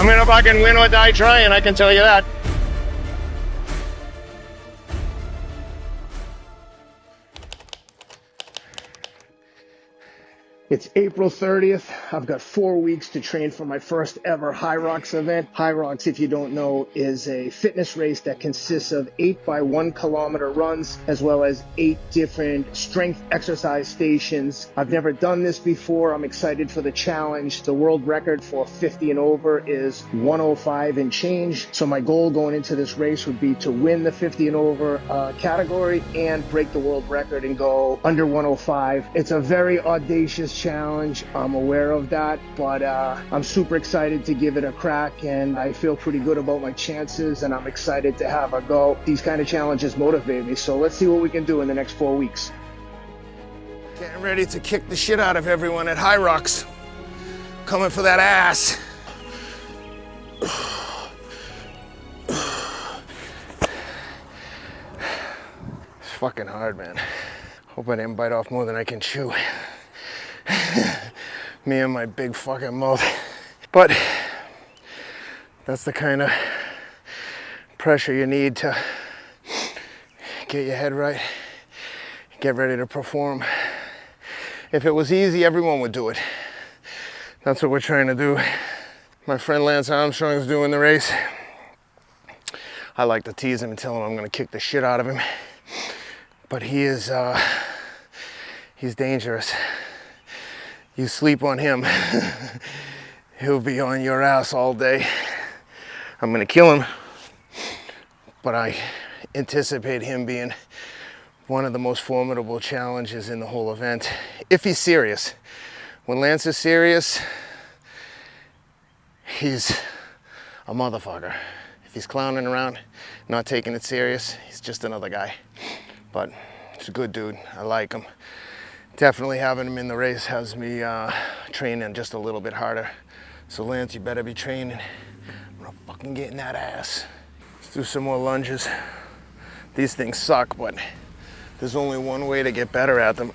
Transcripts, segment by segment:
I'm gonna fucking win or die trying, I can tell you that. It's April 30th. I've got 4 weeks to train for my first ever High Rocks event. High Rocks, if you don't know, is a fitness race that consists of 8 by 1 kilometer runs, as well as 8 different strength exercise stations. I've never done this before. I'm excited for the challenge. The world record for 50 and over is 105 and change. So my goal going into this race would be to win the 50 and over category and break the world record and go under 105. It's a very audacious challenge. I'm aware of that, but I'm super excited to give it a crack, and I feel pretty good about my chances, and I'm excited to have a go. These kind of challenges motivate me, so let's see what we can do in the next 4 weeks. Getting ready to kick the shit out of everyone at High Rocks. Coming for that ass. It's fucking hard, man. Hope I didn't bite off more than I can chew. Me and my big fucking mouth. But that's the kind of pressure you need to get your head right, get ready to perform. If it was easy, everyone would do it. That's what we're trying to do. My friend Lance Armstrong is doing the race. I like to tease him and tell him I'm gonna kick the shit out of him. But he's dangerous. You sleep on him, he'll be on your ass all day. I'm gonna kill him, but I anticipate him being one of the most formidable challenges in the whole event, if he's serious. When Lance is serious, he's a motherfucker. If he's clowning around, not taking it serious, he's just another guy. But he's a good dude, I like him. Definitely having him in the race has me training just a little bit harder. So Lance, you better be training. I'm gonna fucking get in that ass. Let's do some more lunges. These things suck, but there's only one way to get better at them.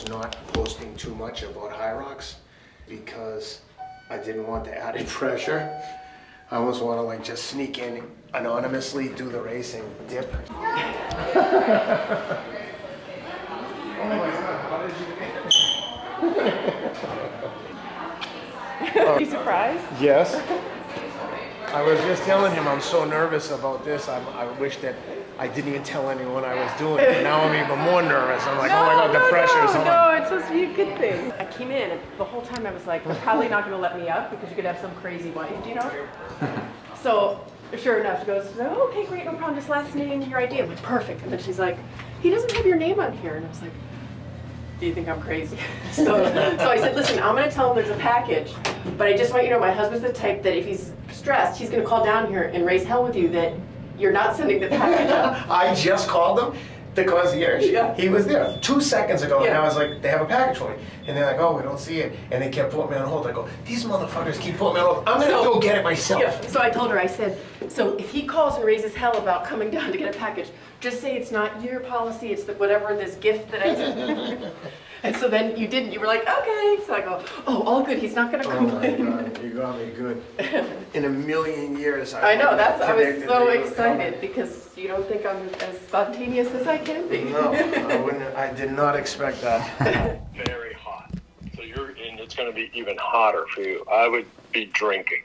Not posting too much about High Rocks because I didn't want the added pressure. I almost want to like just sneak in anonymously, do the race and dip. Oh my God, how did you Are you surprised? Yes. I was just telling him I'm so nervous about this. I wish that I didn't even tell anyone I was doing it. But now I'm even more nervous. I'm like, oh my God, the pressure is on. No, it's supposed to be a good thing. I came in and the whole time I was like, they're probably not going to let me up because you could have some crazy wife, you know? So sure enough, she goes, oh, okay, great, no problem, just last name, your ID. I'm like, perfect. And then she's like, he doesn't have your name on here. And I was like, do you think I'm crazy? So I said, listen, I'm going to tell him there's a package, but I just want you to know my husband's the type that if he's stressed, he's going to call down here and raise hell with you that you're not sending the package up. I just called them, the concierge. Yeah. He was there 2 seconds ago, Yeah. and I was like, they have a package for me. And they're like, oh, we don't see it. And they kept putting me on hold. I go, these motherfuckers keep putting me on hold. I'm going to go get it myself. Yeah. So I told her, I said, so if he calls and raises hell about coming down to get a package, just say it's not your policy, it's the whatever, this gift that I sent. And so then you didn't. You were like, okay. So I go, oh, all good. He's not going to complain. Oh my God, you got me good. In a million years, I know. I was so excited because you don't think I'm as spontaneous as I can be. No, I wouldn't. I did not expect that. Very hot. So and it's going to be even hotter for you. I would be drinking.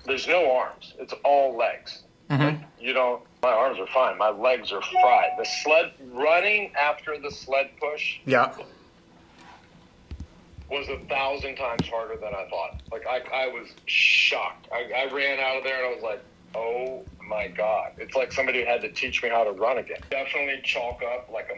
There's no arms. It's all legs. Mm-hmm. My arms are fine. My legs are fried. The sled running after the sled push. Yeah. Was 1,000 times harder than I thought. Like I was shocked. I ran out of there and I was like, oh my God. It's like somebody had to teach me how to run again. Definitely chalk up like a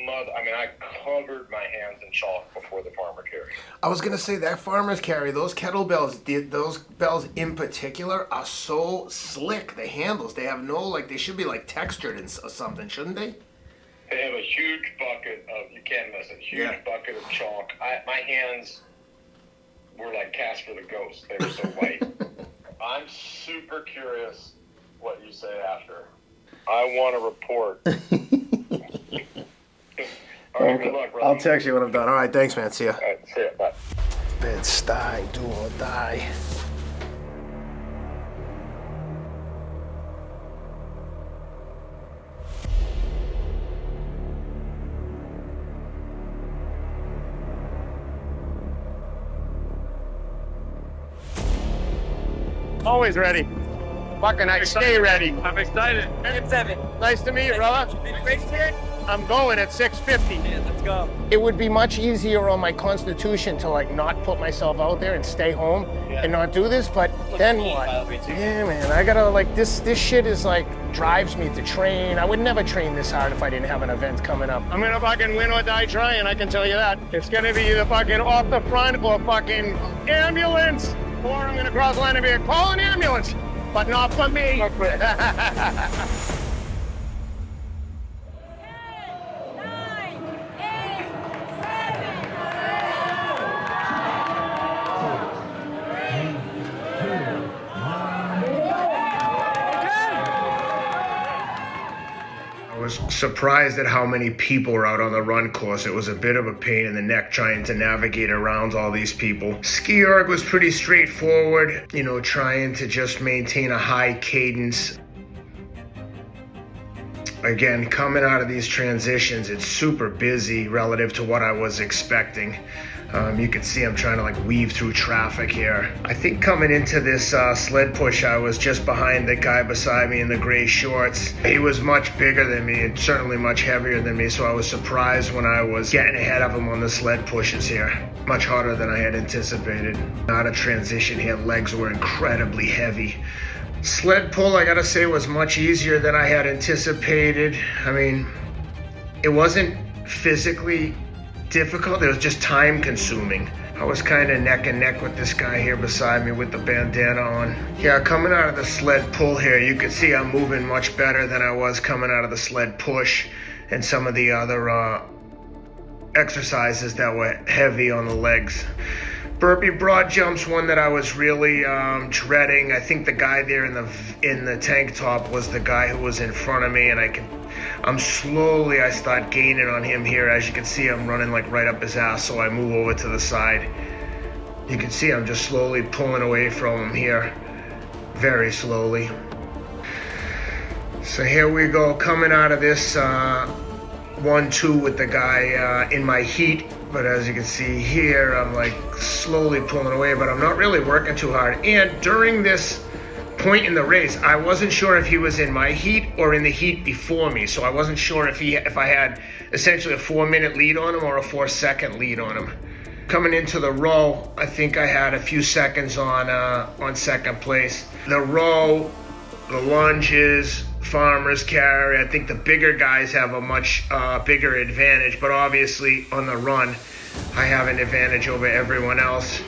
mother. I mean, I covered my hands in chalk before the farmer carry. I was gonna say that farmer's carry, those kettlebells, those bells in particular are so slick. The handles, they have no, like, they should be like textured or something, shouldn't they? They have a huge bucket of, you can't miss it, huge bucket of chalk. My hands were like Casper the Ghost. They were so white. I'm super curious what you say after. I want to report. All right, good luck, brother. I'll text you when I'm done. All right, thanks, man. See ya. All right, see ya. Bye. Bed-Stuy, do or die. Always ready. Fucking I stay ready. I'm excited. 7. Nice to meet you, brother. Race today? I'm going at 6:50. Yeah, let's go. It would be much easier on my constitution to like not put myself out there and stay home and not do this, but then what? Yeah, man, I gotta like this shit is like drives me to train. I would never train this hard if I didn't have an event coming up. I'm gonna fucking win or die trying, I can tell you that. It's gonna be either fucking off the front or fucking ambulance, or I'm gonna cross the line and be like, call an ambulance, but not for me. I was surprised at how many people were out on the run course. It was a bit of a pain in the neck trying to navigate around all these people. Ski erg was pretty straightforward, you know, trying to just maintain a high cadence. Again, coming out of these transitions, it's super busy relative to what I was expecting. You can see I'm trying to like weave through traffic here. I think coming into this sled push, I was just behind the guy beside me in the gray shorts. He was much bigger than me and certainly much heavier than me, so I was surprised when I was getting ahead of him on the sled pushes here. Much harder than I had anticipated. Out of transition here, legs were incredibly heavy. Sled pull, I gotta say, was much easier than I had anticipated. I mean, it wasn't physically difficult, it was just time consuming. I was kind of neck and neck with this guy here beside me with the bandana on. Yeah, coming out of the sled pull here, you can see I'm moving much better than I was coming out of the sled push and some of the other exercises that were heavy on the legs. Burpee broad jump's one that I was really dreading. I think the guy there in the tank top was the guy who was in front of me, and I start gaining on him here. As you can see, I'm running like right up his ass, so I move over to the side. You can see I'm just slowly pulling away from him here, very slowly. So here we go, coming out of this 1-2 with the guy in my heat. But as you can see here, I'm like slowly pulling away, but I'm not really working too hard. And during this point in the race, I wasn't sure if he was in my heat or in the heat before me. So I wasn't sure if I had essentially a 4-minute lead on him or a 4-second lead on him. Coming into the row, I think I had a few seconds on second place. The row, the lunges, farmer's carry, I think the bigger guys have a much bigger advantage, but obviously on the run, I have an advantage over everyone else.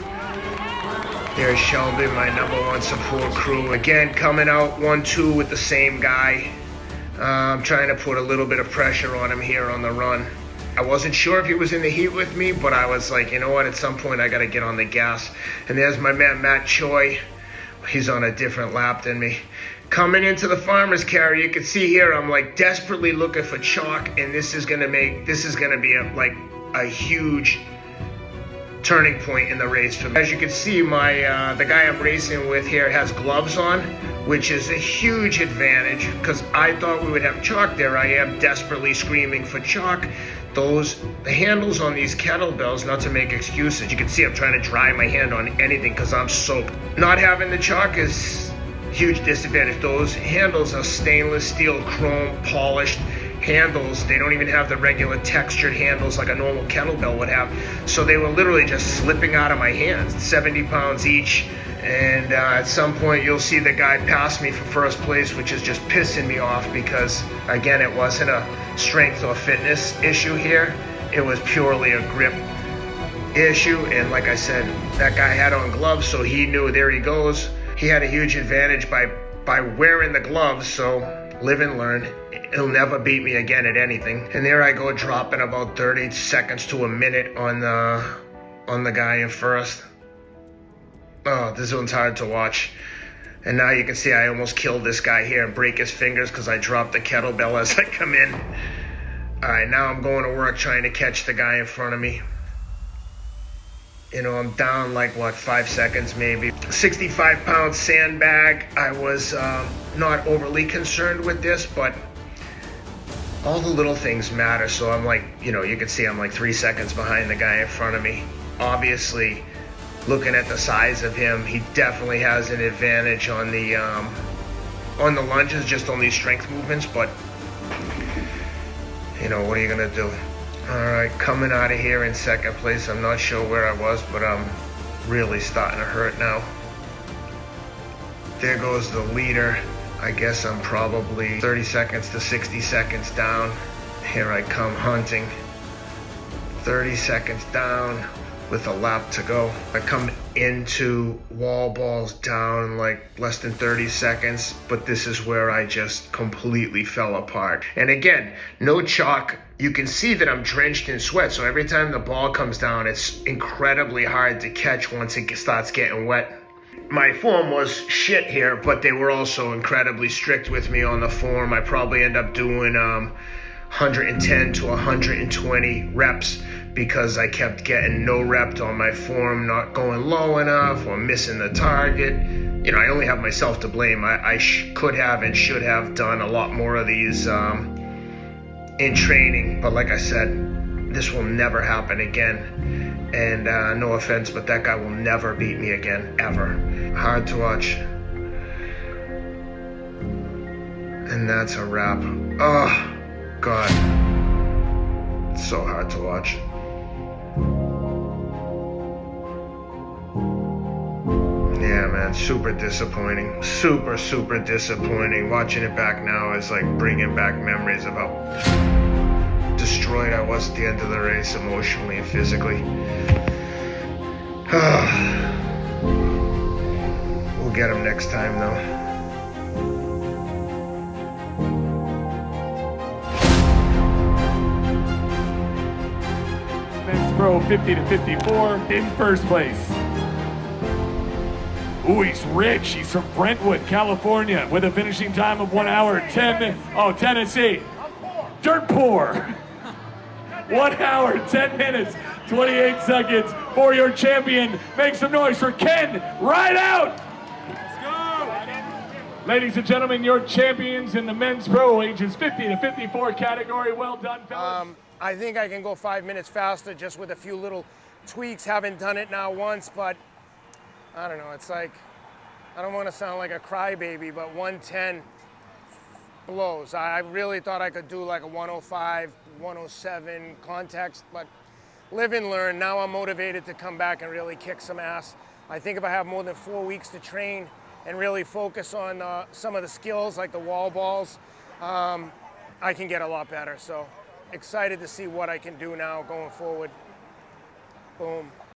There's Shelby, my #1 support crew. Again, coming out 1-2 with the same guy. I'm trying to put a little bit of pressure on him here on the run. I wasn't sure if he was in the heat with me, but I was like, you know what, at some point I gotta get on the gas. And there's my man, Matt Choi. He's on a different lap than me. Coming into the farmer's carry, you can see here, I'm like desperately looking for chalk, and this is gonna be a huge turning point in the race for me. As you can see, the guy I'm racing with here has gloves on, which is a huge advantage because I thought we would have chalk there. I am desperately screaming for chalk. The handles on these kettlebells, not to make excuses, you can see I'm trying to dry my hand on anything because I'm soaked. Not having the chalk is huge disadvantage. Those handles are stainless steel, chrome, polished handles. They don't even have the regular textured handles like a normal kettlebell would have. So they were literally just slipping out of my hands, 70 pounds each. And at some point you'll see the guy pass me for first place, which is just pissing me off because, again, it wasn't a strength or fitness issue here. It was purely a grip issue. And like I said, that guy had on gloves, so he knew, there he goes. He had a huge advantage by wearing the gloves, so live and learn. He'll never beat me again at anything. And there I go, dropping about 30 seconds to a minute on the guy in first. Oh, this one's hard to watch. And now you can see I almost killed this guy here and break his fingers because I dropped the kettlebell as I come in. All right, now I'm going to work trying to catch the guy in front of me. You know, I'm down like, what, 5 seconds maybe. 65-pound sandbag. I was not overly concerned with this, but all the little things matter. So I'm like, you know, you can see I'm like 3 seconds behind the guy in front of me. Obviously, looking at the size of him, he definitely has an advantage on the lunges, just on these strength movements, but you know, what are you gonna do? All right, coming out of here in second place. I'm not sure where I was, but I'm really starting to hurt now. There goes the leader. I guess I'm probably 30 seconds to 60 seconds down. Here I come hunting. 30 seconds down with a lap to go. I come into wall balls down like less than 30 seconds, but this is where I just completely fell apart. And again, no chalk. You can see that I'm drenched in sweat, so every time the ball comes down, it's incredibly hard to catch once it starts getting wet. My form was shit here, but they were also incredibly strict with me on the form. I probably end up doing 110 to 120 reps because I kept getting no rep on my form, not going low enough or missing the target. You know, I only have myself to blame. I could have and should have done a lot more of these in training, but like I said, this will never happen again. And no offense, but that guy will never beat me again, ever. Hard to watch. And that's a wrap. Oh, God. It's so hard to watch. Yeah, man, super disappointing. Super, super disappointing. Watching it back now is like bringing back memories of how destroyed I was at the end of the race, emotionally and physically. We'll get him next time, though. Men's Pro 50 to 54 in first place. Ooh, he's rich. He's from Brentwood, California, with a finishing time of 1 hour 10. Oh, Tennessee. Dirt poor. 1 hour 10 minutes 28 seconds for your champion. Make some noise for Ken Rideout. Let's go. Ladies and gentlemen, your champions in the Men's Pro ages 50 to 54 category. Well done, fellas. I think I can go 5 minutes faster just with a few little tweaks. Haven't done it now once, but I don't know. It's like, I don't want to sound like a crybaby, but 110 blows. I really thought I could do like a 105, 107 context, but live and learn. Now I'm motivated to come back and really kick some ass. I think if I have more than 4 weeks to train and really focus on some of the skills like the wall balls, I can get a lot better. So excited to see what I can do now going forward. Boom.